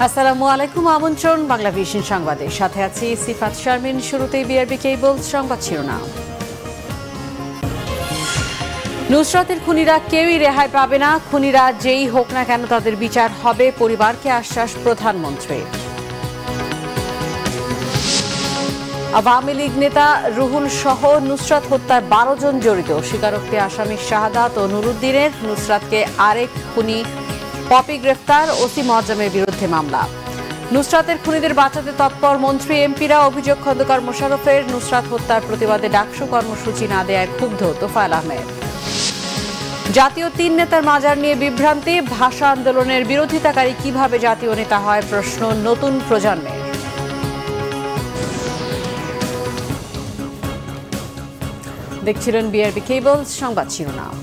আসসালামু আলাইকুম, আমন্ত্রণ বাংলা ভিশন সংবাদে। সাথে আছি সিফাত শারমিন। শুরুতেই বিআরবি কেবল সংবাদ শিরোনাম। নুসরাতের খুনিরা কেউই রেহাই পাবে না, খুনিরা যেই হোক না কেন তাদের বিচার হবে, পরিবারকে আশ্বাস প্রধানমন্ত্রীর। আওয়ামী লীগ নেতা রুহুল সহ নুসরাত হত্যার 12 জন জড়িত, স্বীকারোক্তি আসামি শাহাদাত ও নুরুদ্দিনের। নুসরাতকে আরেক খুনি পপি গ্রেফতার, ওসি মজ্জামের বিরুদ্ধে মামলা। নুসরাতের খুনিদের বাঁচাতে তৎপর মন্ত্রী এমপিরা, অভিযোগ খন্দকার মোশাররফের। নুসরাত হত্যার প্রতিবাদে ডাকসু কর্মসূচি না দেয়ায় ক্ষুব্ধ তোফায়েল আহমেদ। জাতীয় 3 নেতার মাজার নিয়ে বিভ্রান্তি, ভাষা আন্দোলনের বিরোধিতাকারী কিভাবে জাতীয় নেতা হয় প্রশ্ন নতুন প্রজন্মের। দেখছিলেন বিআরবি কেবল সংবাদ শিরোনাম,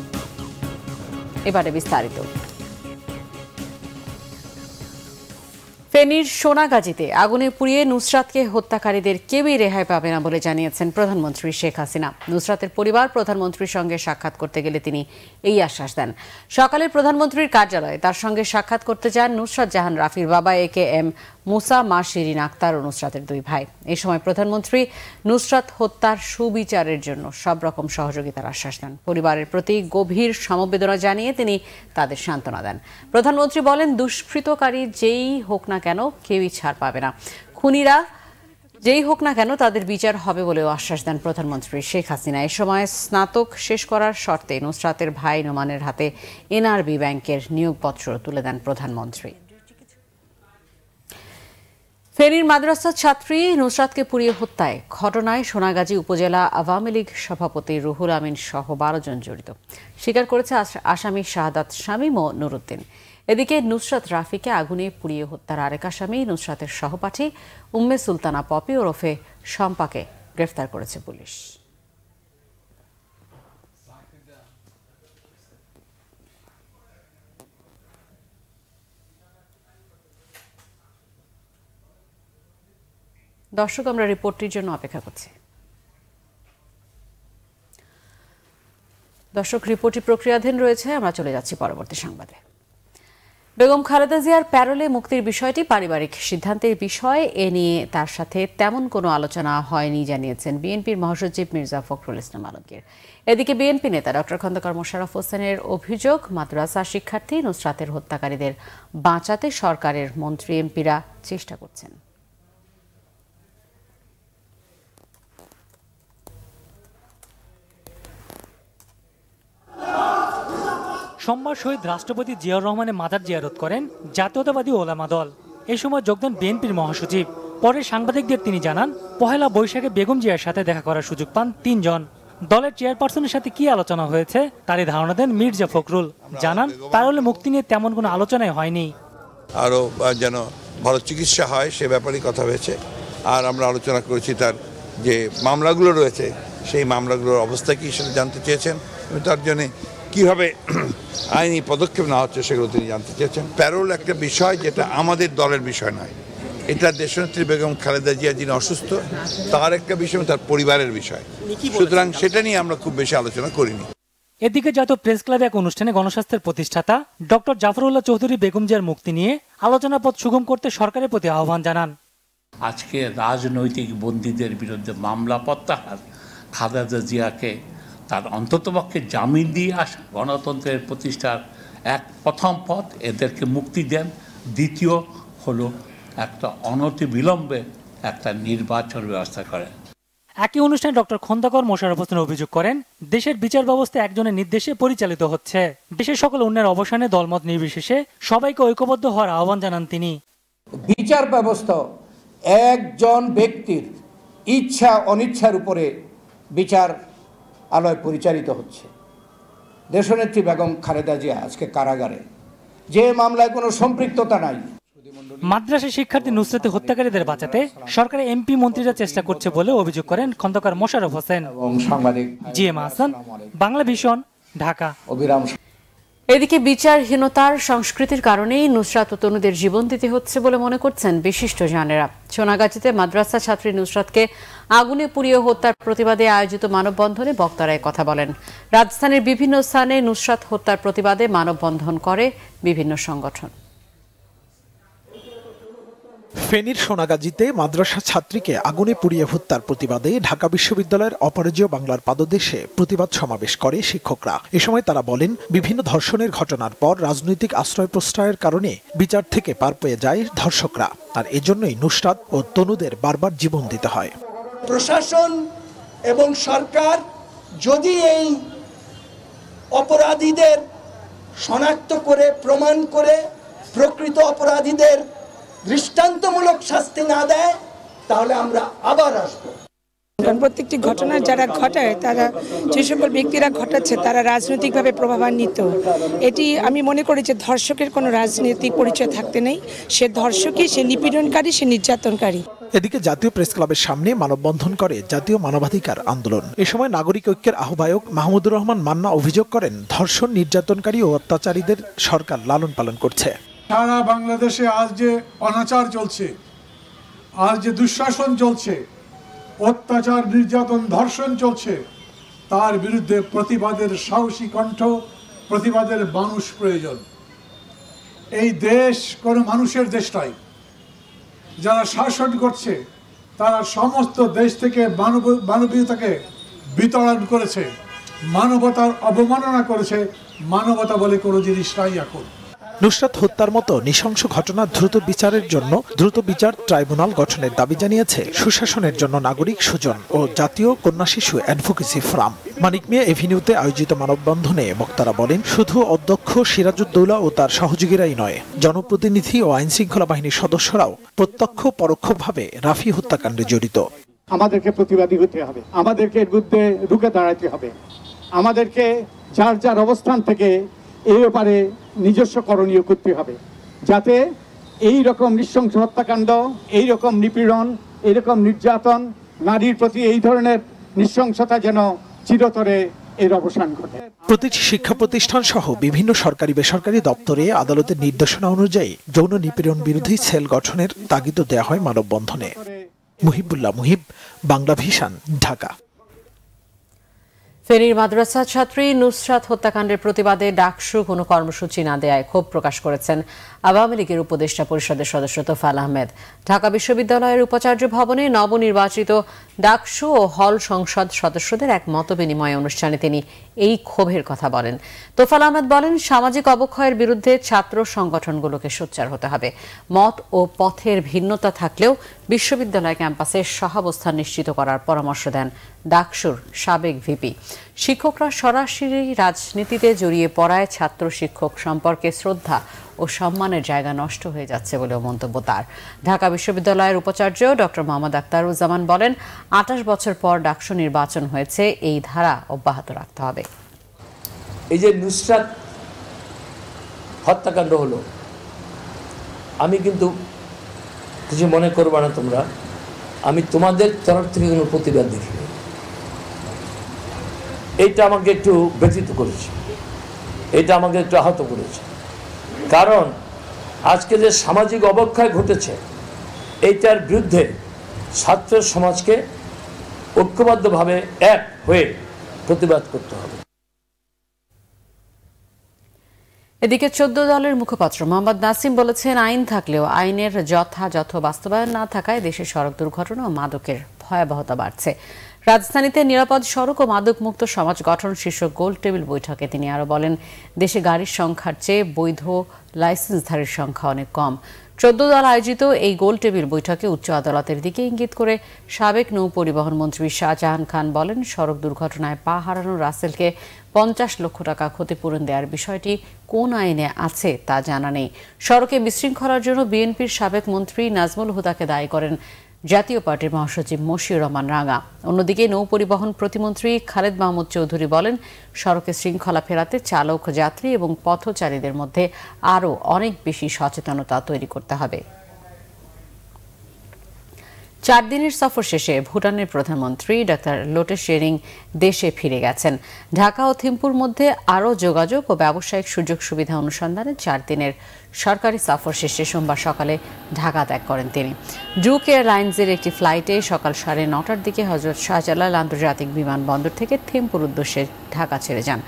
এবারে বিস্তারিত। ফেনীর সোনাগাজীতে আগুনে পুড়িয়ে নুসরাতকে হত্যাকারীদের কেউই রেহাই পাবে না বলে জানিয়েছেন প্রধানমন্ত্রী শেখ হাসিনা। নুসরাতের পরিবার প্রধানমন্ত্রীর সঙ্গে সাক্ষাৎ করতে গেলে তিনি এই আশ্বাস দেন। সকালে প্রধানমন্ত্রীর কার্যালয়ে তার সঙ্গে সাক্ষাৎ করতে যান নুসরাত জাহান রাফির বাবা AKM মুসা, মা শিরিন আক্তার ও নুসরাতের 2 ভাই। এই সময় প্রধানমন্ত্রী নুসরাত হত্যার সুবিচারের জন্য সব রকম সহযোগিতার আশ্বাস দেন। পরিবারের প্রতি গভীর সমবেদনা জানিয়ে তিনি তাদের সান্ত্বনা দেন। প্রধানমন্ত্রী বলেন, দুষ্কৃতকারী যেই হোক না কেন কেউই ছাড় পাবে না, খুনিরা যেই হোক না কেন তাদের বিচার হবে বলেও আশ্বাস দেন প্রধানমন্ত্রী শেখ হাসিনা। এ সময় স্নাতক শেষ করার শর্তে নুসরাতের ভাই নোমানের হাতে NRB ব্যাংকের নিয়োগপত্র তুলে দেন প্রধানমন্ত্রী। ফেনীর মাদ্রাসা ছাত্রী নুসরাতকে পুড়িয়ে হত্যায় ঘটনায় সোনাগাজী উপজেলা আওয়ামী লীগ সভাপতি রুহুল আমিন সহ 12 জন জড়িত, স্বীকার করেছে আসামি শাহাদাত শামীম ও নুরুদ্দিন। এদিকে নুসরাত রাফিকে আগুনে পুড়িয়ে হত্যার আরেক আসামি নুসরাতের সহপাঠী উম্মে সুলতানা পপি ওরফে শম্পাকে গ্রেফতার করেছে পুলিশ। দর্শক, আমরা রিপোর্টটির জন্য অপেক্ষা করছি। দর্শক, রিপোর্টটি প্রক্রিয়াধীন রয়েছে, আমরা চলে যাচ্ছি পরবর্তী সংবাদে। বেগম খালেদা জিয়ার প্যারোলে মুক্তির বিষয়টি পারিবারিক সিদ্ধান্তের বিষয়, এ নিয়ে তার সাথে তেমন কোনো আলোচনা হয়নি জানিয়েছেন বিএনপির মহাসচিব মির্জা ফখরুল ইসলাম আলমগীর। এদিকে বিএনপি নেতা ডক্টর খন্দকার মোশাররফ হোসেনের অভিযোগ, মাদ্রাসা শিক্ষার্থী নুসরাতের হত্যাকারীদের বাঁচাতে সরকারের মন্ত্রী এমপিরা চেষ্টা করছেন। সোমবার শহীদ রাষ্ট্রপতি জিয়াউর রহমানের মাজার জিয়ারত করেন জাতীয়তাবাদী ওলামা দল। এই সময় যোগ দেন বিএনপির মহাসচিব। পরে সাংবাদিকদের তিনি জানান, পহেলা বৈশাখে বেগম জিয়ার সাথে দেখা করার সুযোগ পান 3 জন। দলের চেয়ারপারসনের সাথে কি আলোচনা হয়েছে তারই ধারণা দেন মির্জা ফখরুল। জানান, প্যারোলে মুক্তি নিয়ে তেমন কোনো আলোচনাই হয়নি। আরও যেন ভালো চিকিৎসা হয় সে ব্যাপারেই কথা হয়েছে। আর আমরা আলোচনা করেছি তার যে মামলাগুলো রয়েছে সেই মামলাগুলোর অবস্থা কি সেটা জানতে চেয়েছেন, এবং তার জন্যে কীভাবে আইনি পদক্ষেপ নেওয়া হচ্ছে সেগুলো তিনি জানতে চেয়েছেন। প্যারোল একটা বিষয় যেটা আমাদের দলের বিষয় নয়, এটা দেশনেত্রী বেগম খালেদা জিয়া যিনি অসুস্থ তার একটা বিষয়, তার পরিবারের বিষয়, সুতরাং সেটা নিয়ে আমরা খুব বেশি আলোচনা করিনি। এদিকে জাতীয় প্রেস ক্লাবে এক অনুষ্ঠানে গণস্বাস্থ্যের প্রতিষ্ঠাতা ডক্টর জাফরুল্লাহ চৌধুরী বেগম জিয়ার মুক্তি নিয়ে আলোচনা পথ সুগম করতে সরকারের প্রতি আহ্বান জানান। আজকে রাজনৈতিক বন্দীদের বিরুদ্ধে মামলা প্রত্যাহার, খালেদা জিয়াকে তার অন্ততপক্ষে জামিন দিয়ে আসা গণতন্ত্রের প্রতিষ্ঠার এক প্রথম পথ, এদেরকে মুক্তি দেন। দ্বিতীয় হলো একটা অনতিবিলম্বে একটা নির্বাচন ব্যবস্থা করেন। একই অনুষ্ঠানে ডক্টর খন্দকার মোশাররফ হোসেন অভিযোগ করেন, দেশের বিচার ব্যবস্থা একজনের নির্দেশে পরিচালিত হচ্ছে। দেশের সকল অন্যের অবসানে দলমত নির্বিশেষে সবাইকে ঐক্যবদ্ধ হওয়ার আহ্বান জানান তিনি। বিচার ব্যবস্থা একজন ব্যক্তির ইচ্ছা অনিচ্ছার উপরে বিচার আলোয় পরিচালিত হচ্ছে। দেশনেত্রী বেগম খালেদা জিয়া আজকে কারাগারে, যে মামলায় কোনো সম্পৃক্ততা নাই। মাদ্রাসা শিক্ষার্থী নুসরাতের হত্যাকারীদের বাঁচাতে সরকারের এমপি মন্ত্রীরা চেষ্টা করছে বলে অভিযোগ করেন খন্দকার মোশাররফ হোসেন। সাংবাদিক জিএম হাসান, বাংলা ভিশন, ঢাকা। এদিকে বিচারহীনতার সংস্কৃতির কারণেই নুসরাত ও তনুদের জীবন দিতে হচ্ছে বলে মনে করছেন বিশিষ্টজনেরা। সোনাগাজীতে মাদ্রাসা ছাত্রী নুসরাতকে আগুনে পুড়িয়ে হত্যার প্রতিবাদে আয়োজিত মানববন্ধনে বক্তারা কথা বলেন। রাজধানীর বিভিন্ন স্থানে নুসরাত হত্যার প্রতিবাদে মানববন্ধন করে বিভিন্ন সংগঠন। ফেনীর সোনাগাজীতে মাদ্রাসা ছাত্রীকে আগুনে পুড়িয়ে হত্যার প্রতিবাদে ঢাকা বিশ্ববিদ্যালয়ের অপরাজেয় বাংলার পাদদেশে প্রতিবাদ সমাবেশ করে শিক্ষকরা। এ সময় তারা বলেন, বিভিন্ন ধর্ষণের ঘটনার পর রাজনৈতিক আশ্রয় প্রশ্রয়ের কারণে বিচার থেকে পার পেয়ে যায় ধর্ষকরা, আর এজন্যই নুসরাত ও তনুদের বারবার জীবন দিতে হয়। প্রশাসন এবং সরকার যদি এই অপরাধীদের শনাক্ত করে প্রমাণ করে প্রকৃত অপরাধীদের দৃষ্টান্তমূলক শাস্তি না দেয়, তাহলে আমরা আবার আসবো। প্রত্যেকটি ঘটনা যারা ঘটায়, তারা যে সকল ব্যক্তিরা ঘটাচ্ছে তারা রাজনৈতিকভাবে প্রভাবান্বিত। এটি আমি মনে করি যে ধর্ষকের কোনো রাজনৈতিক পরিচয় থাকতে নেই। সে ধর্ষকই, সে নিপীড়নকারী, সে নির্যাতনকারী। এদিকে জাতীয় প্রেস ক্লাবের সামনে মানববন্ধন করে জাতীয় মানবাধিকার আন্দোলন। এ সময় নাগরিক ঐক্যের আহ্বায়ক মাহমুদুর রহমান মান্না অভিযোগ করেন, ধর্ষণ, নির্যাতনকারী ও অত্যাচারীদের সরকার লালন পালন করছে। সারা বাংলাদেশে আজ যে অনাচার চলছে, আজ যে দুঃশাসন চলছে, অত্যাচার, নির্যাতন, ধর্ষণ চলছে, তার বিরুদ্ধে প্রতিবাদের সাহসী কণ্ঠ, প্রতিবাদের মানুষ প্রয়োজন। এই দেশ কোনো মানুষের দেশ নয়। যারা শাসন করছে তারা সমস্ত দেশ থেকে মানবীয়তাকে বিতরণ করেছে, মানবতার অবমাননা করেছে। মানবতা বলে কোনো জিনিস নাই এখন। নুসরাত হত্যার মতো নৃশংস ঘটনা দ্রুত বিচারের জন্য দ্রুত বিচার ট্রাইব্যুনাল গঠনের দাবি জানিয়েছে সুশাসনের জন্য নাগরিক সুজন ও জাতীয় কন্যা শিশু অ্যাডভোকেসি ফোরাম। মানিক মিয়া এভিনিউতে আয়োজিত মানববন্ধনে বক্তারা বলেন, শুধু অধ্যক্ষ সিরাজউদ্দৌলা ও তার সহযোগীরাই নয়, জনপ্রতিনিধি ও আইনশৃঙ্খলা বাহিনীর সদস্যরাও প্রত্যক্ষ পরোক্ষভাবে রাফি হত্যাকাণ্ডে জড়িত। আমাদেরকে প্রতিবাদী হতে হবে, আমাদেরকে এর বিরুদ্ধে রুখে দাঁড়াতে হবে, আমাদেরকে যার যার অবস্থান থেকে এই ব্যাপারে নিজস্ব করণীয় করতে হবে, যাতে এই রকম নৃশংস হত্যাকাণ্ড, এই রকম নিপীড়ন, এই রকম নির্যাতন, নারীর প্রতি এই ধরনের নৃশংসতা যেন চিরতরে এর অবসান ঘটে। প্রতিটি শিক্ষা প্রতিষ্ঠান সহ বিভিন্ন সরকারি বেসরকারি দপ্তরে আদালতের নির্দেশনা অনুযায়ী যৌন নিপীড়ন বিরোধী সেল গঠনের তাগিদও দেওয়া হয় মানববন্ধনে। মুহিবুল্লাহ মুহিব, বাংলা ভিশন, ঢাকা। ফেনীর মাদ্রাসা ছাত্রী নুসরাত হত্যাকাণ্ডের প্রতিবাদে ডাকসু কোনো কর্মসূচি না দেয়ায় ক্ষোভ প্রকাশ করেছেন আওয়ামী লীগের উপদেষ্টা পরিষদের সদস্য তোফায়েল আহমেদ। ঢাকা বিশ্ববিদ্যালয়ের উপাচার্য ভবনে নবনির্বাচিত ডাকসু ও হল সংসদ সদস্যদের এক মতবিনিময় অনুষ্ঠানে তিনি এই ক্ষোভের কথা বলেন। তোফায়েল আহমেদ বলেন, সামাজিক অবক্ষয়ের বিরুদ্ধে ছাত্র সংগঠনগুলোকে সোচ্চার হতে হবে। মত ও পথের ভিন্নতা থাকলেও বিশ্ববিদ্যালয় ক্যাম্পাসে সহাবস্থান নিশ্চিত করার পরামর্শ দেন ডাকসুর সাবেক ভিপি। শিক্ষকরা সরাসরি রাজনীতিতে জড়িয়ে পড়ায় ছাত্র শিক্ষক সম্পর্কে শ্রদ্ধা ও সম্মানের জায়গা নষ্ট হয়ে যাচ্ছে বলেও মন্তব্য তার। ঢাকা বিশ্ববিদ্যালয়ের উপাচার্য ডক্টর মোহাম্মদ আখতারুজ্জামান বলেন, ২৮ বছর পর ডাকসু নির্বাচন হয়েছে, এই ধারা অব্যাহত রাখতে হবে। এই যে নুসরাত হত্যাকাণ্ড হলো, আমি কিন্তু কিছু মনে করবা না তোমরা, আমি তোমাদের তরফ থেকে কোনো প্রতিবাদ দেখিনি। এইটা আমাকে একটু ব্যথিত করেছে, এটা আমাকে একটু আহত করেছে। কারণ আজকে যে সামাজিক অবক্ষয় ঘটেছে, এইটার বিরুদ্ধে ছাত্র সমাজকে ঐক্যবদ্ধভাবে এক হয়ে প্রতিবাদ করতে হবে। এদিকে ১৪ দলের মুখপাত্র মোহাম্মদ নাসিম বলেছেন, আইন থাকলেও আইনের যথাযথ বাস্তবায়ন না থাকায় দেশে সড়ক দুর্ঘটনা ও মাদকের ভয়াবহতা বাড়ছে। রাজধানীতে নিরাপদ সড়ক ও মাদক মুক্ত সমাজ গঠন শীর্ষক গোল টেবিল বৈঠকে তিনি আরো বলেন, দেশে গাড়ির সংখ্যার চেয়ে বৈধ লাইসেন্সধারীর সংখ্যা অনেক কম। ১৪ দল আয়োজিত এই গোল টেবিল বৈঠকে উচ্চ আদালতের দিকে ইঙ্গিত করে সাবেক নৌ পরিবহন মন্ত্রী শাহজাহান খান বলেন, সড়ক দুর্ঘটনায় পা হারানো রাসেলকে ৫০ লক্ষ টাকা ক্ষতিপূরণ দেওয়ার বিষয়টি কোন আইনে আছে তা জানা নেই। সড়কে বিশৃঙ্খলার জন্য বিএনপির সাবেক মন্ত্রী নাজমুল হুদাকে দায়ী করেন জাতীয় পার্টির মহাসচিব মশিউর রহমান রাঙা। অন্যদিকে নৌ পরিবহন প্রতিমন্ত্রী খালেদ মাহমুদ চৌধুরী বলেন, সড়কে শৃঙ্খলা ফেরাতে চালক, যাত্রী এবং পথচারীদের মধ্যে আরও অনেক বেশি সচেতনতা তৈরি করতে হবে। ৪ দিনের সফর শেষে ভুটানের প্রধানমন্ত্রী ডক্টর লোটে শেরিং দেশে ফিরে গেছেন। ঢাকা ও থিম্পুর মধ্যে আরও যোগাযোগ ও ব্যবসায়িক সুযোগ সুবিধা অনুসন্ধানে ৪ দিনের সরকারি সফর শেষে সোমবার সকালে ঢাকা ত্যাগ করেন তিনি। ড্রুক এয়ারলাইন্সের একটি ফ্লাইটে সকাল ৯:৩০টার দিকে হজরত শাহজালাল আন্তর্জাতিক বিমানবন্দর থেকে থিম্পুর উদ্দেশ্যে ঢাকা ছেড়ে যান।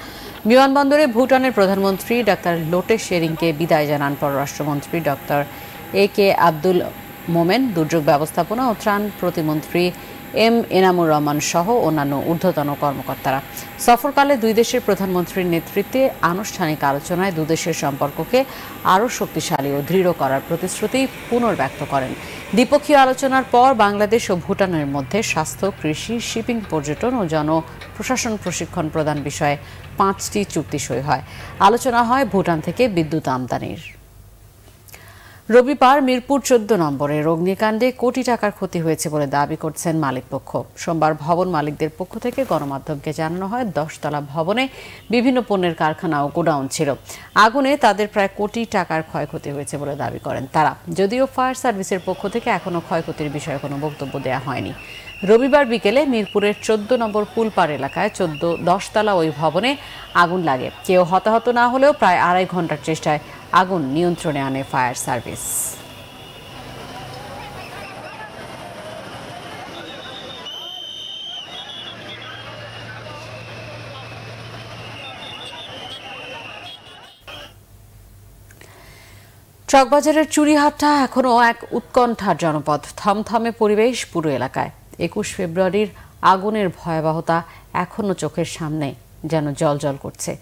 বিমানবন্দরে ভুটানের প্রধানমন্ত্রী ডক্টর লোটে শেরিংকে বিদায় জানান পররাষ্ট্রমন্ত্রী ডক্টর AK আব্দুল মোমেন, দুর্যোগ ব্যবস্থাপনা ও ত্রাণ প্রতিমন্ত্রী এম এনামুর রহমান সহ অন্যান্য ঊর্ধ্বতন কর্মকর্তারা। সফরকালে দুই দেশের প্রধানমন্ত্রীর নেতৃত্বে আনুষ্ঠানিক আলোচনায় দুদেশের সম্পর্ককে আরও শক্তিশালী ও দৃঢ় করার প্রতিশ্রুতি পুনর্ব্যক্ত করেন। দ্বিপক্ষীয় আলোচনার পর বাংলাদেশ ও ভুটানের মধ্যে স্বাস্থ্য, কৃষি, শিপিং, পর্যটন ও জনপ্রশাসন প্রশিক্ষণ প্রদান বিষয়ে 5টি চুক্তি সই হয়। আলোচনা হয় ভুটান থেকে বিদ্যুৎ আমদানির। রবিবার মিরপুর 14 নম্বরের অগ্নিকাণ্ডে কোটি টাকার ক্ষতি হয়েছে বলে দাবি করছেন মালিকপক্ষ। সোমবার ভবন মালিকদের পক্ষ থেকে গণমাধ্যমকে জানানো হয় 10 তলা ভবনে বিভিন্ন পণ্যের কারখানা ও গোডাউন ছিল। আগুনে তাদের প্রায় কোটি টাকার ক্ষয়ক্ষতি হয়েছে বলে দাবি করেন তারা। যদিও ফায়ার সার্ভিসের পক্ষ থেকে এখনো ক্ষয়ক্ষতির বিষয়ে কোনো বক্তব্য দেওয়া হয়নি। রবিবার বিকেলে মিরপুরের 14 নম্বর পুলপাড় এলাকায় 10 তলা ওই ভবনে আগুন লাগে। কেউ হতাহত না হলেও প্রায় 2.5 ঘন্টার চেষ্টায় আগুন নিয়ন্ত্রণে আনে ফায়ার সার্ভিস। চকবাজারের চুরিহাটটা এখনো এক উৎকণ্ঠার জনপদ। থমথমে পরিবেশ পুরো এলাকায়। 21 ফেব্রুয়ারির আগুনের ভয়াবহতা এখনো চোখের সামনে যেন জ্বলজ্বল করছে।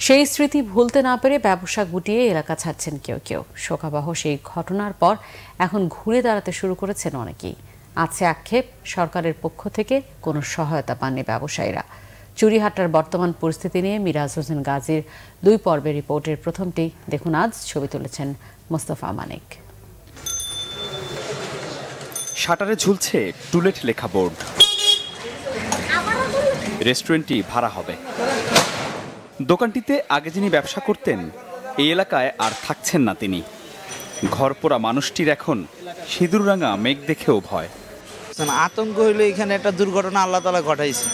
সেই স্মৃতি ভুলতে না পেরে ব্যবসা গুটিয়ে এলাকা ছাড়ছেন কেউ কেউ। শোকাবহ সেই ঘটনার পর এখন ঘুরে দাঁড়াতে শুরু করেছেন অনেকেই। আছে আক্ষেপ, সরকারের পক্ষ থেকে কোনো সহায়তা পাননি ব্যবসায়ীরা। চুরিহাট্টার বর্তমান পরিস্থিতি নিয়ে মিরাজ হোসেন গাজীর 2 পর্বের রিপোর্টের প্রথমটি দেখুন আজ। ছবি তুলেছেন মোস্তফা মানিক। শাটারে ঝুলছে টুলেট লেখা বোর্ড। রেস্টুরেন্টটি ভাড়া হবে। দোকানটিতে আগে যিনি ব্যবসা করতেন এই এলাকায় আর থাকছেন না তিনি। ঘরপোড়া মানুষটির এখন সিঁদুররাঙা মেঘ দেখেও ভয়। আতঙ্ক হইলে এখানে একটা দুর্ঘটনা আল্লাহ তাআলা ঘটাইছে।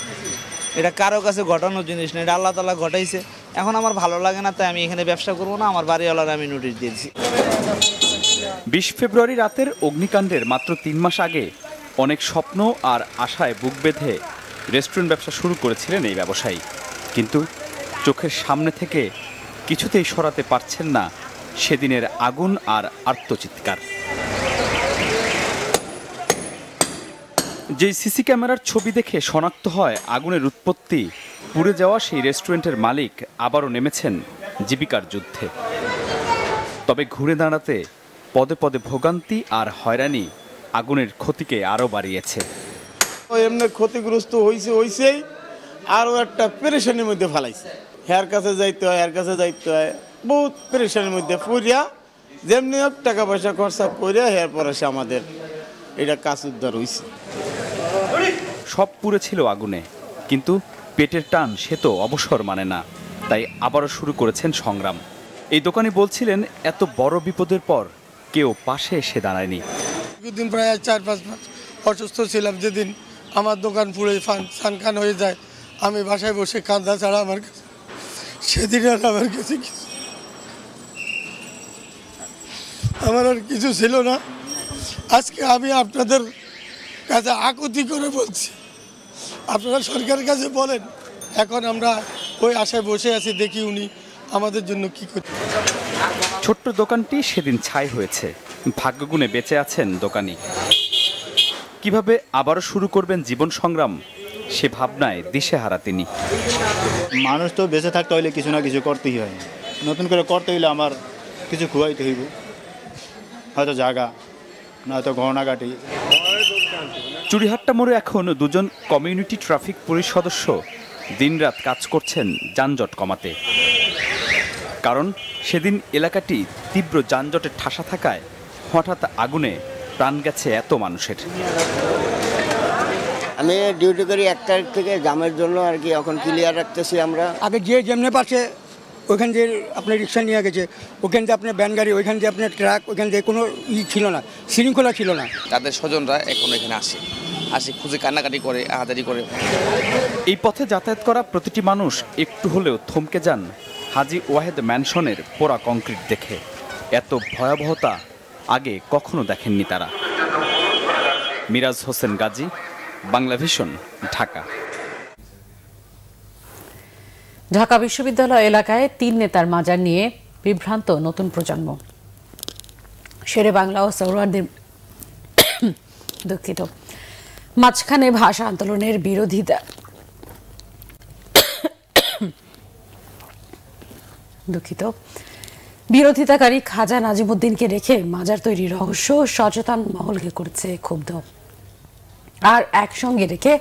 এটা কারো কাছে ঘটানোর জিনিস না, এটা আল্লাহ তাআলা ঘটাইছে। এখন আমার ভালো লাগে না, তাই আমি এখানে ব্যবসা করবো না। আমার বাড়িওয়ালার আমি নোটিশ দিয়েছি। 20 ফেব্রুয়ারি রাতের অগ্নিকাণ্ডের মাত্র 3 মাস আগে অনেক স্বপ্ন আর আশায় বুক বেঁধে রেস্টুরেন্ট ব্যবসা শুরু করেছিলেন এই ব্যবসায়ী। কিন্তু চোখের সামনে থেকে কিছুতেই সরাতে পারছেন না সেদিনের আগুন আর আর্তচিৎকার। যেই সিসি ক্যামেরার ছবি দেখে শনাক্ত হয় আগুনের উৎপত্তি, পুড়ে যাওয়া সেই রেস্টুরেন্টের মালিক আবারও নেমেছেন জীবিকার যুদ্ধে। তবে ঘুরে দাঁড়াতে পদে পদে ভোগান্তি আর হয়রানি আগুনের ক্ষতিকে আরও বাড়িয়েছে। এমনি ক্ষতিগ্রস্ত হয়েছেই আরও একটা পেরেশানির মধ্যে ফেলাইছে। হেয়ার কাছে যাইতে হয়, বহুত পেরেশানির মধ্যে পড়িয়া যেমনি হোক টাকা পয়সা খরচা করিয়া হেয়ার পরে আমাদের এটা কাজ উদ্ধার হয়েছে। সব পুড়ে ছিল আগুনে, কিন্তু পেটের টান সে তো অবসর মানে না। তাই আবারও শুরু করেছেন সংগ্রাম। এই দোকানি বলছিলেন এত বড় বিপদের পর কেউ পাশে এসে দাঁড়ায়নি। দিন প্রায় 4-5 মাস অসুস্থ ছিলাম। যেদিন আমার দোকান পুড়ে সানখান হয়ে যায়, আমি বাসায় বসে কাঁদা ছাড়া আমার কাছে সেদিন আর আমার কাছে আমার আর কিছু ছিল না। আজকে আমি আপনাদের কাছে আকুতি করে বলছি, আপনারা সরকারের কাছে বলেন। এখন আমরা ওই আশায় বসে আছি, দেখি উনি আমাদের জন্য কি করছে। ছোট্ট দোকানটি সেদিন ছাই হয়েছে। ভাগ্যগুণে বেঁচে আছেন দোকানি। কিভাবে আবারও শুরু করবেন জীবন সংগ্রাম, সে ভাবনায় দিশেহারা তিনি। মানুষ তো বেঁচে থাকতে হইলে কিছু না কিছু করতেই হয়। নতুন করে করতে হইলে আমার কিছু খুয়াইতে হইব, হয়তো জায়গা, নয়তো গহনাগাটি। চুরিহাট্টা মোড়ে এখন 2জন কমিউনিটি ট্রাফিক পুলিশ সদস্য দিনরাত কাজ করছেন যানজট কমাতে। কারণ সেদিন এলাকাটি তীব্র যানজটে ঠাসা থাকায় হঠাৎ আগুনে প্রাণ গেছে এত মানুষের। আমি ডিউটি করি 1 তারিখ থেকে, জামের জন্য আর কি এখন ক্লিয়ার রাখতেছি আমরা। আগে যে যেমনি পাশে ওইখান দিয়ে আপনার রিক্সা নিয়ে গেছে, ওখান দিয়ে আপনার ব্যান গাড়ি, ওইখান দিয়ে আপনার ট্রাক, ওইখান দিয়ে কোনো ছিল না, শৃঙ্খলা ছিল না। তাদের স্বজনরা এখন এখানে আসে খুঁজে কান্নাকাটি করে, আহাজারি করে। এই পথে যাতায়াত করা প্রতিটি মানুষ একটু হলেও থমকে যান হাজী ওয়াহেদ ম্যানশনের পোড়া কংক্রিট দেখে। এত ভয়াবহতা আগে কখনো দেখেননি তারা। মিরাজ হোসেন গাজী, বাংলা ভিশন, ঢাকা। ঢাকা বিশ্ববিদ্যালয় এলাকায় 3 নেতার মাজার নিয়ে বিভ্রান্ত নতুন প্রজন্ম। শেরে বাংলা ও সৌরার্দির দুঃখিত। মাঝখানে ভাষা আন্দোলনের বিরোধিতাকারী খাজা নাজিমুদ্দিনকে রেখে মাজার তৈরির রহস্য সচেতন মহলকে করছে ক্ষুব্ধ। আর একসঙ্গে রেখে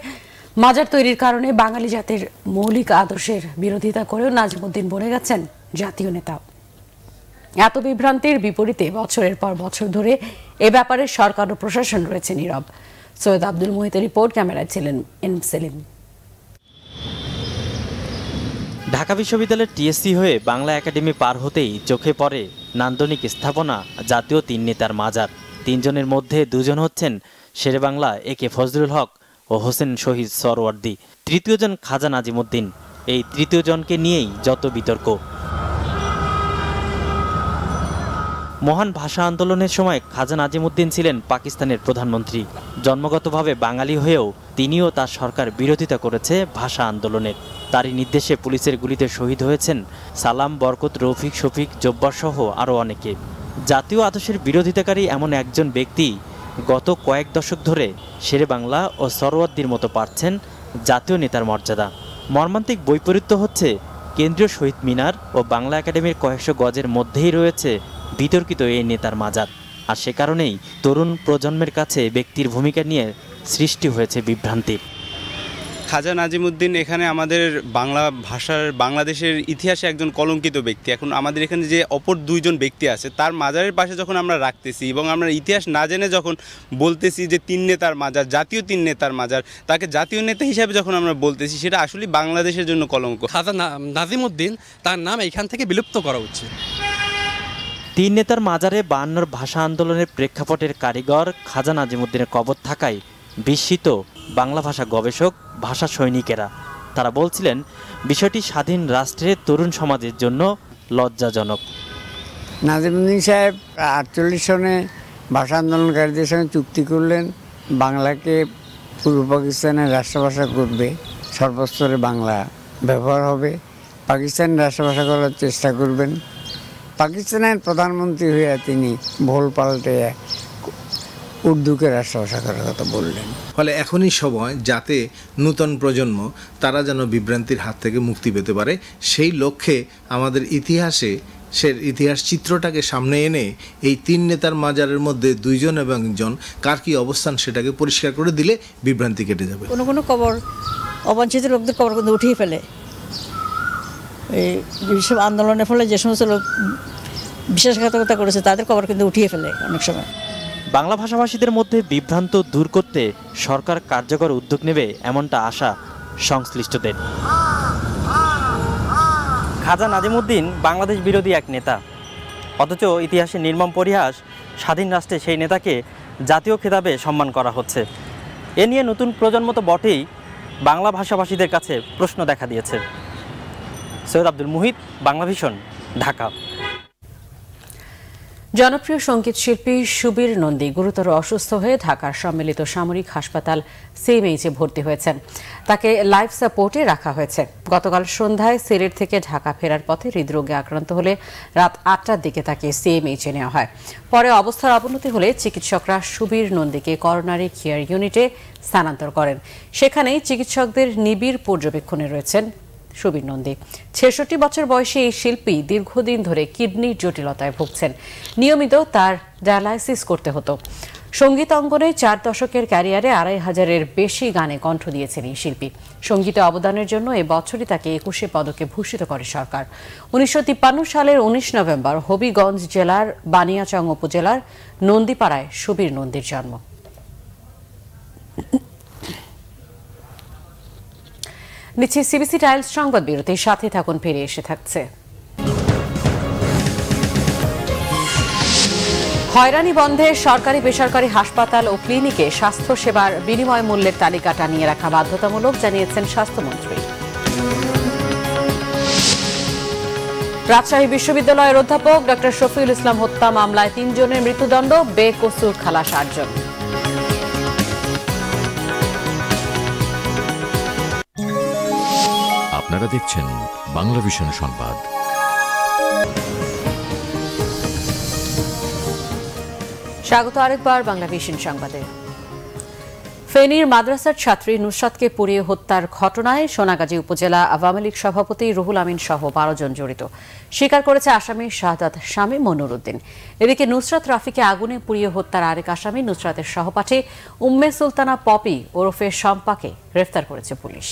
মাজার তৈরির কারণে বাঙালি জাতির মৌলিক আদর্শের বিরোধিতা করেও নাজিমুদ্দিন বনে গেছেন জাতীয় নেতা। এত বিভ্রান্তির বিপরীতে বছরের পর বছর ধরে এ ব্যাপারে সরকার ও প্রশাসন রয়েছে নীরব। সৈয়দ আব্দুল মুহিতের রিপোর্ট, ক্যামেরায় ছিলেন এন সেলিম। ঢাকা বিশ্ববিদ্যালয়ের টিএসসি হয়ে বাংলা একাডেমি পার হতেই চোখে পড়ে নান্দনিক স্থাপনা জাতীয় ৩ নেতার মাজার। ৩ জনের মধ্যে 2 জন হচ্ছেন শেরেবাংলা একে ফজলুল হক ও হোসেন শহীদ সরওয়ার্দী। তৃতীয় জন খাজা নাজিমুদ্দিন। এই তৃতীয় জনকে নিয়েই যত বিতর্ক। মহান ভাষা আন্দোলনের সময় খাজা নাজিমুদ্দিন ছিলেন পাকিস্তানের প্রধানমন্ত্রী। জন্মগতভাবে বাঙালি হয়েও তিনিও তার সরকার বিরোধিতা করেছে ভাষা আন্দোলনের। তারই নির্দেশে পুলিশের গুলিতে শহীদ হয়েছেন সালাম, বরকত, রফিক, শফিক, জব্বার সহ আরও অনেকে। জাতীয় আদর্শের বিরোধিতাকারী এমন একজন ব্যক্তি গত কয়েক দশক ধরে শেরেবাংলা ও সরওয়ার্দীর মতো পাচ্ছেন জাতীয় নেতার মর্যাদা। মর্মান্তিক বৈপরীত্য হচ্ছে কেন্দ্রীয় শহীদ মিনার ও বাংলা একাডেমির কয়েকশো গজের মধ্যেই রয়েছে বিতর্কিত এই নেতার মাজার। আর সে কারণেই তরুণ প্রজন্মের কাছে ব্যক্তির ভূমিকা নিয়ে সৃষ্টি হয়েছে বিভ্রান্তি। খাজা নাজিমুদ্দিন এখানে আমাদের বাংলা ভাষার বাংলাদেশের ইতিহাসে একজন কলঙ্কিত ব্যক্তি। এখন আমাদের এখানে যে অপর 2 জন ব্যক্তি আছে তার মাজারের পাশে যখন আমরা রাখতেছি এবং আমরা ইতিহাস না জেনে যখন বলতেছি যে 3 নেতার মাজার, জাতীয় 3 নেতার মাজার, তাকে জাতীয় নেতা হিসাবে যখন আমরা বলতেছি, সেটা আসলে বাংলাদেশের জন্য কলঙ্ক। খাজা নাজিমুদ্দিন তার নাম এখান থেকে বিলুপ্ত করা উচিত। 3 নেতার মাজারে 52 ভাষা আন্দোলনের প্রেক্ষাপটের কারিগর খাজা নাজিমুদ্দিনের কবর থাকায় বিস্মিত বাংলা ভাষা গবেষক, ভাষা সৈনিকেরা। তারা বলছিলেন বিষয়টি স্বাধীন রাষ্ট্রের তরুণ সমাজের জন্য লজ্জাজনক। নাজিমুদ্দিন সাহেব 48 সনে ভাষা আন্দোলনকারীদের সঙ্গে চুক্তি করলেন, বাংলাকে পূর্ব পাকিস্তানের রাষ্ট্রভাষা করবে, সর্বস্তরে বাংলা ব্যবহার হবে, পাকিস্তানের রাষ্ট্রভাষা করার চেষ্টা করবেন। পাকিস্তানের প্রধানমন্ত্রী হয়ে তিনি ভোল পাল্টে উর্দুকে রাষ্ট্রভাষা করার কথা বললেন। ফলে এখনই সময় যাতে নূতন প্রজন্ম তারা যেন বিভ্রান্তির হাত থেকে মুক্তি পেতে পারে, সেই লক্ষ্যে আমাদের ইতিহাস চিত্রটাকে সামনে এনে এই 3 নেতার মাজারের মধ্যে 2 জন এবং 1 জন কার কি অবস্থান সেটাকে পরিষ্কার করে দিলে বিভ্রান্তি কেটে যাবে। কোনো কোনো কবর অবাঞ্ছিত লোকদের কবর কিন্তু উঠিয়ে ফেলে। এই বিশ্ব আন্দোলনের ফলে যে সমস্ত লোক বিশ্বাসঘাতকতা করেছে তাদের কবর কিন্তু উঠিয়ে ফেলে অনেক সময়। বাংলা ভাষাভাষীদের মধ্যে বিভ্রান্ত দূর করতে সরকার কার্যকর উদ্যোগ নেবে এমনটা আশা সংশ্লিষ্টদের। খাজা নাজিমুদ্দিন বাংলাদেশ বিরোধী এক নেতা, অথচ ইতিহাসের নির্মম পরিহাস স্বাধীন রাষ্ট্রে সেই নেতাকে জাতীয় খেতাবে সম্মান করা হচ্ছে। এ নিয়ে নতুন প্রজন্ম তো বটেই, বাংলা ভাষাভাষীদের কাছে প্রশ্ন দেখা দিয়েছে। সৈয়দ আব্দুল মুহিত, বাংলা ভিশন, ঢাকা। জনপ্রিয় সঙ্গীত শিল্পী সুবীর নন্দী গুরুতর অসুস্থ হয়ে ঢাকার সম্মিলিত সামরিক হাসপাতাল সিএমএইচে ভর্তি হয়েছেন। তাকে লাইফ সাপোর্টে রাখা হয়েছে। গতকাল সন্ধ্যায় সিলেট থেকে ঢাকা ফেরার পথে হৃদরোগে আক্রান্ত হলে রাত 8টার দিকে তাকে সিএমএইচে নেওয়া হয়। পরে অবস্থার অবনতি হলে চিকিৎসকরা সুবীর নন্দীকে করোনারি কেয়ার ইউনিটে স্থানান্তর করেন। সেখানেই চিকিৎসকদের নিবিড় পর্যবেক্ষণে রয়েছেন সুবীর নন্দী। 66 বছর বয়সী এই শিল্পী দীর্ঘদিন ধরে কিডনির জটিলতায় ভুগছেন। নিয়মিত তার ডায়ালাইসিস করতে হতো। সঙ্গীত অঙ্গনে 4 দশকের ক্যারিয়ারে 2500-এর বেশি গানে কণ্ঠ দিয়েছেন এই শিল্পী। সঙ্গীতে অবদানের জন্য এ বছরই তাকে 21 পদকে ভূষিত করে সরকার। 1953 সালের 19 নভেম্বর হবিগঞ্জ জেলার বানিয়াচং উপজেলার নন্দীপাড়ায় সুবীর নন্দীর জন্ম। নিচ্ছে সিবিসি টাইলস সংবাদ বিরতির সাথে থাকুন, ফিরে এসে থাকছে। হয়রানি বন্ধে সরকারি বেসরকারি হাসপাতাল ও ক্লিনিকে স্বাস্থ্য সেবার বিনিময় মূল্যের তালিকা টানিয়ে রাখা বাধ্যতামূলক, জানিয়েছেন স্বাস্থ্যমন্ত্রী। রাজশাহী বিশ্ববিদ্যালয়ের অধ্যাপক ডক্টর শফিউল ইসলাম হত্যা মামলায় 3 জনের মৃত্যুদণ্ড, বেকসুর খালাস 8 জন। আপনারা দেখছেন বাংলা ভিশন সংবাদ। স্বাগত আরেকবার বাংলা ভিশন সংবাদে। ফেনীর মাদ্রাসার ছাত্রী নুসরাতকে পুড়িয়ে হত্যার ঘটনায় সোনাগাজী উপজেলা আওয়ামী লীগ সভাপতি রুহুল আমিন সহ 12 জন জড়িত স্বীকার করেছে আসামি শাহাদাত শামীম ও নুরুদ্দিন। এদিকে নুসরাত রাফিকে আগুনে পুড়িয়ে হত্যার আরেক আসামি নুসরাতের সহপাঠী উম্মে সুলতানা পপি ওরফে শম্পাকে গ্রেফতার করেছে পুলিশ।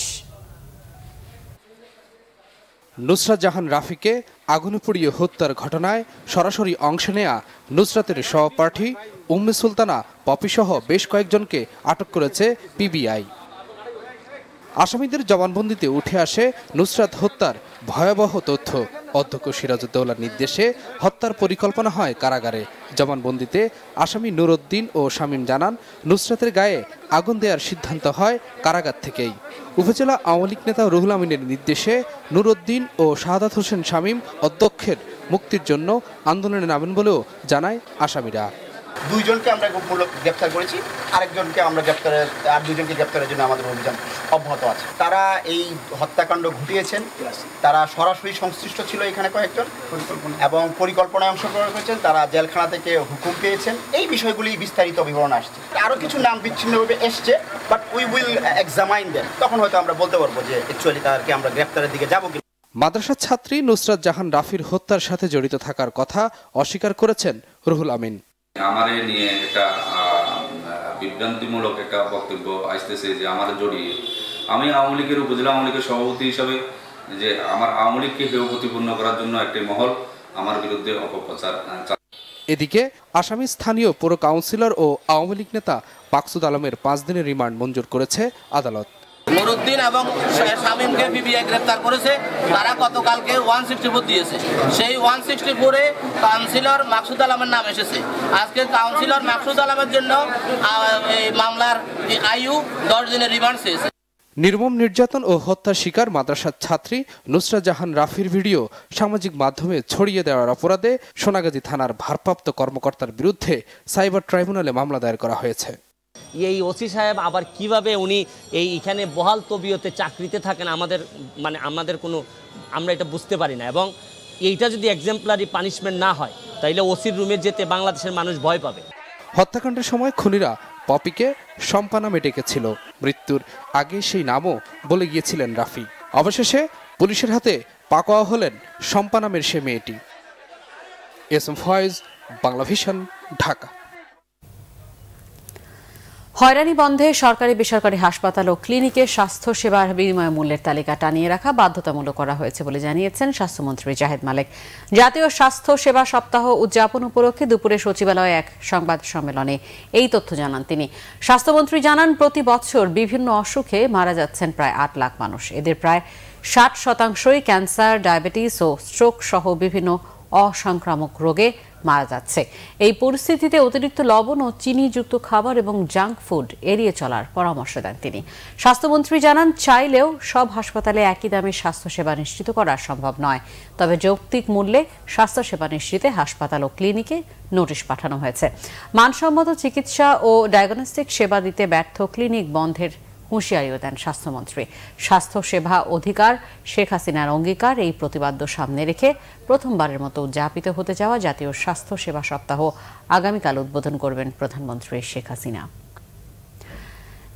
নুসরাত জাহান রাফিকে আগুনে পুড়িয়ে হত্যার ঘটনায় সরাসরি অংশ নেয়া নুসরাতের সহপাঠী উম্মে সুলতানা পপিসহ বেশ কয়েকজনকে আটক করেছে পিবিআই। আসামিদের জবানবন্দিতে উঠে আসে নুসরাত হত্যার ভয়াবহ তথ্য। অধ্যক্ষ সিরাজউদ্দৌলার নির্দেশে হত্যার পরিকল্পনা হয় কারাগারে। জবানবন্দিতে আসামি নুরুদ্দিন ও শামীম জানান, নুসরাতের গায়ে আগুন দেওয়ার সিদ্ধান্ত হয় কারাগার থেকেই। উপজেলা আওয়ামী লীগ নেতা রুহুল আমিনের নির্দেশে নুরুদ্দিন ও শাহাদাত হোসেন শামীম অধ্যক্ষের মুক্তির জন্য আন্দোলনে নামেন বলেও জানায় আসামিরা। দুইজনকে আমরা গ্রেপ্তার করেছি, আরেকজনকে আমরা আর দুজনকে গ্রেপ্তারের জন্য আমাদের অভিযান অব্যাহত আছে। তারা এই হত্যাকাণ্ড ঘটিয়েছেন, তারা সরাসরি সংশ্লিষ্ট ছিল এখানে কয়েকজন এবং পরিকল্পনায় অংশগ্রহণ করেছেন, তারা জেলখানা থেকে হুকুম পেয়েছেন। এই বিষয়গুলি বিস্তারিত বিবরণ আসছে। আরও কিছু নাম বিচ্ছিন্নভাবে এসছে, but we will examine them. তখন হয়তো আমরা বলতে পারবো যে অ্যাকচুয়ালি তাদেরকে আমরা গ্রেপ্তারের দিকে যাবো। মাদ্রাসার ছাত্রী নুসরাত জাহান রাফির হত্যার সাথে জড়িত থাকার কথা অস্বীকার করেছেন রুহুল আমিন। আমারে নিয়ে একটা বিভ্রান্তিমূলক একটা বক্তব্য আসতেছে যে আমাদের জড়িয়ে। আমি আওয়ামী লীগের উপজেলা আওয়ামী লীগের সভাপতি হিসাবে যে আমার আওয়ামী লীগকে হেয় প্রতিপন্ন করার জন্য একটি মহল আমার বিরুদ্ধে অপপ্রচার। এদিকে আসামি স্থানীয় পৌর কাউন্সিলর ও আওয়ামী লীগ নেতা মাকসুদ আলমের 5 দিনের রিমান্ড মঞ্জুর করেছে আদালত। নুরুদ্দিন এবং শামীমকে পিবিআই গ্রেফতার করেছে। তারা গতকালকে 164 দিয়েছে। সেই 164-এ কাউন্সিলর মাকসুদ আলমের নাম এসেছে। আজকে কাউন্সিলর মাকসুদ আলমের জন্য এই মামলার আয়ু 10 দিনের রিমান্ড চেয়েছে। নির্মম নির্যাতন ও হত্যার শিকার মাদ্রাসার ছাত্রী নুসরাত জাহান রাফির ভিডিও সামাজিক মাধ্যমে ছড়িয়ে দেওয়ার অপরাধে সোনাগাজী থানার ভারপ্রাপ্ত কর্মকর্তার বিরুদ্ধে সাইবার ট্রাইব্যুনালে মামলা দায়ের করা হয়েছে। এই ওসি সাহেব আবার কিভাবে উনি এইখানে বহাল তবিয়তে চাকরিতে থাকেন আমাদের কোনো আমরা এটা বুঝতে পারি না। এবং এইটা যদি এক্সাম্পলারি পানিশমেন্ট না হয় তাইলে ওসির রুমে যেতে বাংলাদেশের মানুষ ভয় পাবে। হত্যাকাণ্ডের সময় খুনিরা পপিকে শম্পা নামে ডেকেছিল। মৃত্যুর আগে সেই নামও বলে গিয়েছিলেন রাফি। অবশেষে পুলিশের হাতে পাকোয়া হলেন শম্পা নামের সে মেয়েটি। SM Foyez, Bangla Vision, Dhaka. হয়রানি বন্ধে সরকারি বেসরকারি হাসপাতাল ও ক্লিনিকে স্বাস্থ্য সেবার বিনিময় মূল্যের তালিকা টানিয়ে রাখা বাধ্যতামূলক করা হয়েছে বলে জানিয়েছেন স্বাস্থ্যমন্ত্রী জাহেদ মালেক। জাতীয় স্বাস্থ্য সেবা সপ্তাহ উদযাপন উপলক্ষে দুপুরে সচিবালয়ে এক সংবাদ সম্মেলনে এই তথ্য জানান তিনি। স্বাস্থ্যমন্ত্রী জানান, প্রতি বছর বিভিন্ন অসুখে মারা যাচ্ছেন প্রায় 8 লাখ মানুষ। এদের প্রায় 60% ক্যান্সার, ডায়াবেটিস ও স্ট্রোক সহ বিভিন্ন অসংক্রামক রোগে মারা যাচ্ছে। এই পরিস্থিতিতে অতিরিক্ত লবণ ও চিনিযুক্ত খাবার এবং জাঙ্ক ফুড এড়িয়ে চলার পরামর্শ দেন তিনি। স্বাস্থ্যমন্ত্রী জানান, চাইলেও সব হাসপাতালে একই দামে স্বাস্থ্যসেবা নিশ্চিত করা সম্ভব নয়। তবে যৌক্তিক মূল্যে স্বাস্থ্যসেবা নিশ্চিতে হাসপাতাল ও ক্লিনিকে নোটিশ পাঠানো হয়েছে। মানসম্মত চিকিৎসা ও ডায়াগনস্টিক সেবা দিতে ব্যর্থ ক্লিনিক বন্ধের হুঁশিয়ারিও দেন স্বাস্থ্যমন্ত্রী। স্বাস্থ্য সেবা অধিকার শেখ হাসিনার অঙ্গীকার, এই প্রতিবাদ্য সামনে রেখে প্রথমবারের মতো উদযাপিত হতে যাওয়া জাতীয় স্বাস্থ্য সেবা সপ্তাহ আগামীকাল উদ্বোধন করবেন প্রধানমন্ত্রী শেখ হাসিনা।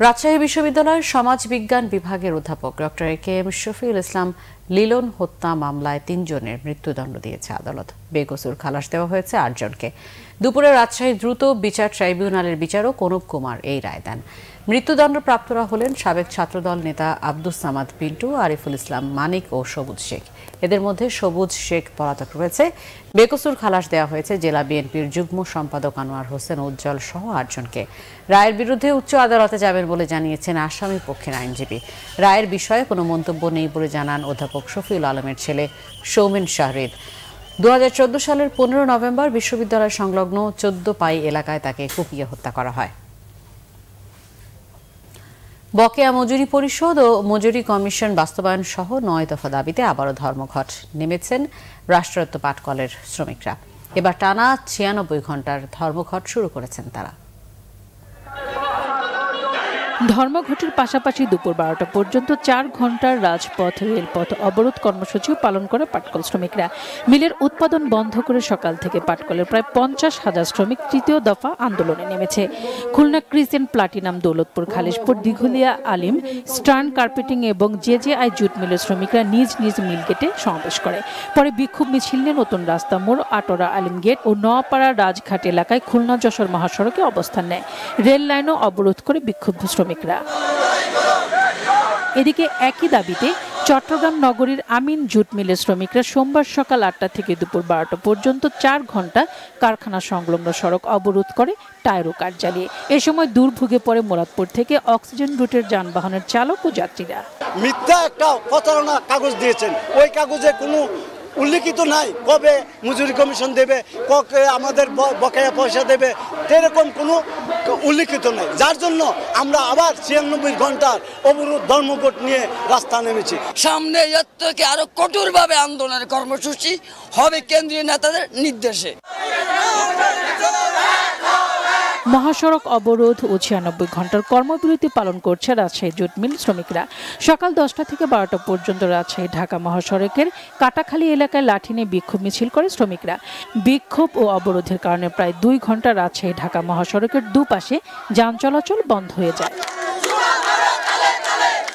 রাজশাহী বিশ্ববিদ্যালয়ের সমাজ বিজ্ঞান বিভাগের অধ্যাপক ডক্টর এ.কে.এম. শফিউল ইসলাম লিলন হত্যা মামলায় 3 জনের মৃত্যুদণ্ড দিয়েছে আদালত। বেকসুর খালাস দেওয়া হয়েছে 8 জনকে। দুপুরে রাজশাহী দ্রুত বিচার ট্রাইব্যুনালের বিচারক অনুপ কুমার এই রায় দেন। মৃত্যুদণ্ডপ্রাপ্তরা হলেন সাবেক ছাত্রদল নেতা আব্দুস সামাদ পিন্টু, আরিফুল ইসলাম মানিক ও সবুজ শেখ। এদের মধ্যে সবুজ শেখ পলাতক রয়েছে। বেকসুর খালাস দেওয়া হয়েছে জেলা বিএনপির যুগ্ম সম্পাদক আনোয়ার হোসেন উজ্জ্বল সহ 8 জনকে। রায়ের বিরুদ্ধে উচ্চ আদালতে যাবেন বলে জানিয়েছেন আসামি পক্ষের আইনজীবী। রায়ের বিষয়ে কোনো মন্তব্য নেই বলে জানান অধ্যাপক শফিউল আলমের ছেলে সৌমেন শাহরিদ। 2014 সালের 15 নভেম্বর বিশ্ববিদ্যালয় সংলগ্ন 14 পাই এলাকায় তাকে কুপিয়ে হত্যা করা হয়। বকেয়া মজুরি পরিশোধ ও মজুরি কমিশন বাস্তবায়ন সহ 9 দফা দাবিতে আবারও ধর্মঘট নেমেছেন রাষ্ট্রায়ত্ত পাটকলের শ্রমিকরা। এবার টানা 96 ঘন্টার ধর্মঘট শুরু করেছেন তারা। ধর্মঘটের পাশাপাশি দুপুর 12টা পর্যন্ত 4 ঘন্টার রাজপথ রেলপথ অবরোধ কর্মসূচিও পালন করে পাটকল শ্রমিকরা। মিলের উৎপাদন বন্ধ করে সকাল থেকে পাটকলের প্রায় 50,000 শ্রমিক তৃতীয় দফা আন্দোলনে নেমেছে। খুলনা ক্রিসেন্ট, প্লাটিনাম, দৌলতপুর, খালিশপুর, দিঘলিয়া, আলিম, স্টার্ন কার্পেটিং এবং জেজেআই জুট মিলের শ্রমিকরা নিজ নিজ মিল গেটে সমাবেশ করে। পরে বিক্ষোভ মিছিল নিয়ে নতুন রাস্তা মোড়, আটোরা আলিম গেট ও নোয়াপাড়া রাজঘাট এলাকায় খুলনা যশোর মহাসড়কে অবস্থান নেয়। রেল লাইনও অবরোধ করে বিক্ষুব্ধ শ্রমিকরা। এদিকে একই দাবিতে চট্টগ্রাম নগরীর আমিন জুট মিলের শ্রমিকরা সোমবার সকাল 8টা থেকে দুপুর 12টা পর্যন্ত 4 ঘন্টা কারখানা সংলগ্ন সড়ক অবরোধ করে টায়ার ও কাঠ জ্বালিয়ে। এ সময় দুর্ভোগে পড়ে মুরাদপুর থেকে অক্সিজেন রুটের যানবাহনের চালক ও যাত্রীরা। মিথ্যা একটা প্রতারণা কাগজ দিয়েছেন, ওই কাগজে কোনো উল্লেখিত নাই কবে মজুরি কমিশন দেবে, কবে আমাদের বকেয়া পয়সা দেবে, এরকম কোনো উল্লেখিত নাই। যার জন্য আমরা আবার 96 ঘন্টার অবরোধ ধর্মঘট নিয়ে রাস্তা নেমেছি। সামনে এর থেকে আরো কঠোরভাবে আন্দোলনের কর্মসূচি হবে কেন্দ্রীয় নেতাদের নির্দেশে। মহাসড়ক অবরোধ ও 96 ঘন্টার কর্মবিরতি পালন করছে রাজশাহী জুট মিল শ্রমিকরা। সকাল 10টা থেকে 12টা পর্যন্ত রাজশাহী ঢাকা মহাসড়কের কাটাখালী এলাকায় লাঠি নিয়ে বিক্ষোভ মিছিল করে শ্রমিকরা। বিক্ষোভ ও অবরোধের কারণে প্রায় 2 ঘন্টা রাজশাহী ঢাকা মহাসড়কের দুপাশে যান চলাচল বন্ধ হয়ে যায়।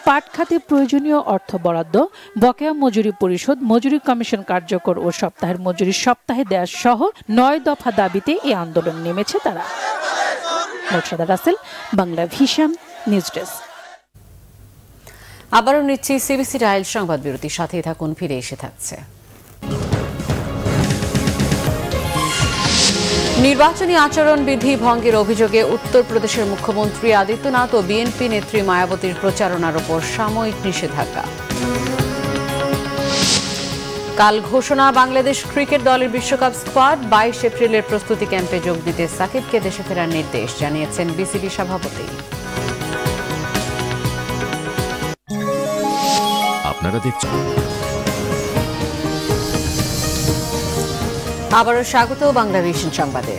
পাট খাতে প্রয়োজনীয় অর্থ বরাদ্দ, বকেয়া মজুরি পরিশোধ, মজুরি কমিশন কার্যকর ও সপ্তাহের মজুরি সপ্তাহে দেওয়া সহ 9 দফা দাবিতে এই আন্দোলন নেমেছে তারা। Morsheda Rasel, Bangla Vision, news desk. আবারও নিচ্ছি সিবিসি ডায়াল সংবাদ বিরতির সাথেই থাকুন, ফিরে এসে থাকছে। নির্বাচনী আচরণ বিধি ভঙ্গের অভিযোগে উত্তরপ্রদেশের মুখ্যমন্ত্রী আদিত্যনাথ ও বিএনপি নেত্রী মায়াবতীর প্রচারণার উপর সাময়িক নিষেধাজ্ঞা। কাল ঘোষণা বাংলাদেশ ক্রিকেট দলের বিশ্বকাপ স্কোয়াড। 22 এপ্রিলের প্রস্তুতি ক্যাম্পে যোগ দিতে সাকিবকে দেশে ফেরার নির্দেশ জানিয়েছেন বিসিবি সভাপতি। আপনারা দেখছেন আবারও স্বাগত বাংলা ভিশন সংবাদে।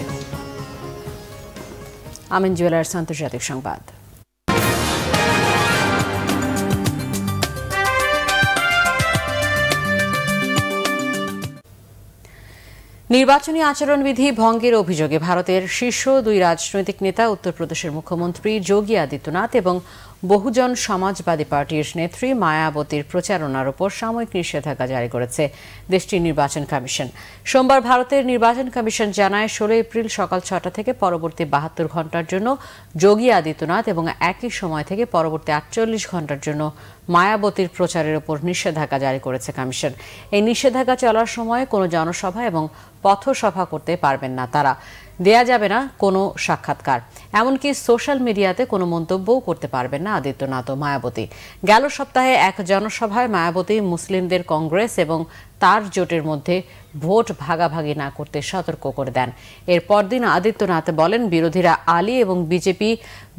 আমিন জুয়েলার্স আন্তর্জাতিক সংবাদ। নির্বাচনী আচরণবিধি ভঙ্গের অভিযোগে ভারতের শীর্ষ 2 রাজনৈতিক নেতা উত্তরপ্রদেশের মুখ্যমন্ত্রী যোগী আদিত্যনাথ এবং বহুজন সমাজবাদী পার্টির নেত্রী মায়াবতীর প্রচারণার উপর সাময়িক নিষেধাজ্ঞা জারি করেছে দেশটির নির্বাচন কমিশন। সোমবার ভারতের নির্বাচন কমিশন জানায় 16 এপ্রিল সকাল 6টা থেকে পরবর্তী 72 ঘন্টার জন্য যোগী আদিত্যনাথ এবং একই সময় থেকে পরবর্তী 48 ঘন্টার জন্য মায়াবতীর প্রচারের উপর নিষেধাজ্ঞা জারি করেছে কমিশন। এই নিষেধাজ্ঞা চলার সময় কোনো জনসভা এবং পথসভা করতে পারবেন না তারা। দেয়া যাবে না কোনো সাক্ষাৎকার, এমনকি সোশ্যাল মিডিয়াতে কোনো মন্তব্যও করতে পারবেন না আদিত্যনাথ ও মায়াবতী। গেল সপ্তাহে এক জনসভায় মায়াবতী মুসলিমদের কংগ্রেস এবং তার জোটের মধ্যে ভোট ভাগাভাগি না করতে সতর্ক করে দেন। এর পরদিন আদিত্যনাথ বলেন বিরোধীরা আলী এবং বিজেপি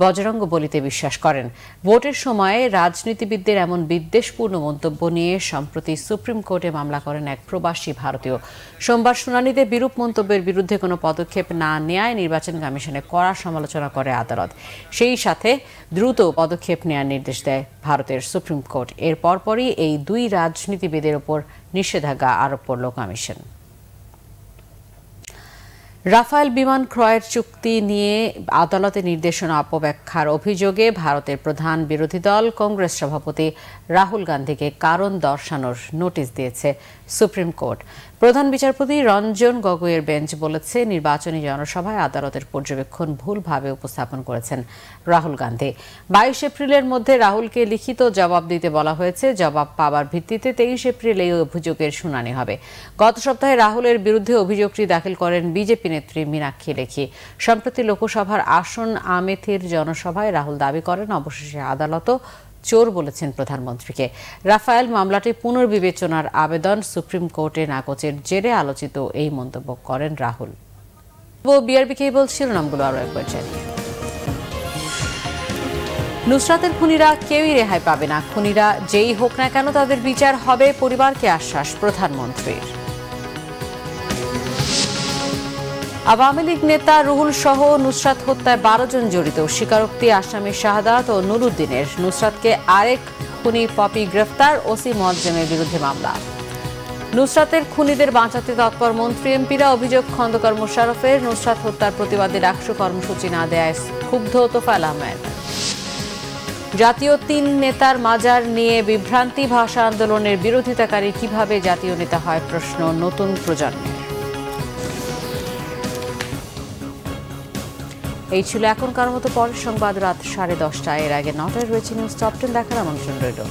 বজরঙ্গ বলিতে বিশ্বাস করেন। ভোটের সময়ে রাজনীতিবিদদের এমন বিদ্বেষপূর্ণ মন্তব্য নিয়ে সম্প্রতি সুপ্রিম কোর্টে মামলা করেন এক প্রবাসী ভারতীয়। সোমবার শুনানিতে বিরূপ মন্তব্যের বিরুদ্ধে কোনো পদক্ষেপ না নেওয়ায় নির্বাচন কমিশনে কড়া সমালোচনা করে আদালত। সেই সাথে দ্রুত পদক্ষেপ নেওয়ার নির্দেশ দেয় ভারতের সুপ্রিম কোর্ট। এর পরপরই এই 2 রাজনীতিবিদের উপর নিষেধাজ্ঞা আরোপ করল কমিশন। রাফায়েল বিমান ক্রয়ের চুক্তি নিয়ে আদালতে নির্দেশনা অপব্যাখ্যার অভিযোগে ভারতের প্রধান বিরোধী দল কংগ্রেস সভাপতি রাহুল গান্ধীকে কারণ দর্শানোর নোটিশ দিয়েছে সুপ্রিম কোর্ট। প্রধান বিচারপতি রঞ্জন গগৈয়ের বেঞ্চ বলেছে নির্বাচনী জনসভায় আদালতের পর্যবেক্ষণ ভুলভাবে উপস্থাপন করেছেন রাহুল গান্ধী। 22 এপ্রিলের মধ্যে রাহুলকে লিখিত জবাব দিতে বলা হয়েছে। জবাব পাওয়ার ভিত্তিতে 23 এপ্রিল এই অভিযোগের শুনানি হবে। গত সপ্তাহে রাহুলের বিরুদ্ধে অভিযোগটি দাখিল করেন বিজেপি নেত্রী মীনাক্ষী লেখি। সম্প্রতি লোকসভার আসন আমেথির জনসভায় রাহুল দাবি করেন অবশেষে আদালতও চোর বলেছেন প্রধানমন্ত্রীকে। রাফায়েল মামলাটি পুনর্বিবেচনার আবেদন সুপ্রিম কোর্টে নাকচের জেরে আলোচিত এই মন্তব্য করেন রাহুল। বিআরবি কেবল শিরোনামগুলো আরো একবার জানিয়ে নুসরাতের খুনিরা কেউই রেহাই পাবে না। খুনিরা যেই হোক না কেন তাদের বিচার হবে, পরিবারকে আশ্বাস প্রধানমন্ত্রীর। আওয়ামী লীগ নেতা রুহুল সহ নুসরাত হত্যায় 12 জন জড়িত, স্বীকারোক্তি আসামি শাহাদাত ও নুরুদ্দিনের। নুসরাতকে আরেক খুনি পপি গ্রেফতার, ওসি মোয়াজ্জেমের বিরুদ্ধে মামলা। নুসরাতের খুনিদের বাঁচাতে তৎপর মন্ত্রী এমপিরা, অভিযোগ খন্দকার মোশাররফের। নুসরাত হত্যার প্রতিবাদে ডাকসু কর্মসূচি না দেয় ক্ষুব্ধ তোফায়েল আহমেদ। জাতীয় 3 নেতার মাজার নিয়ে বিভ্রান্তি, ভাষা আন্দোলনের বিরোধিতাকারী কিভাবে জাতীয় নেতা হয় প্রশ্ন নতুন প্রজন্মের। এই ছিল এখনকার মতো, পরের সংবাদ রাত 10:30। এর আগে 9টায় রয়েছে নিউজ টপ 10 দেখার আমন্ত্রণ রইল।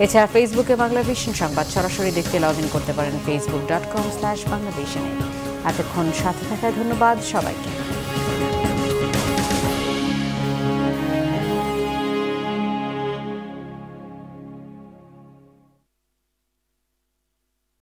এছাড়া ফেসবুকে বাংলাভিশন সংবাদ সরাসরি দেখতে লগ ইন করতে পারেন facebook.com/বাংলাভিশনে। এতক্ষণ সাথে থাকার ধন্যবাদ সবাইকে।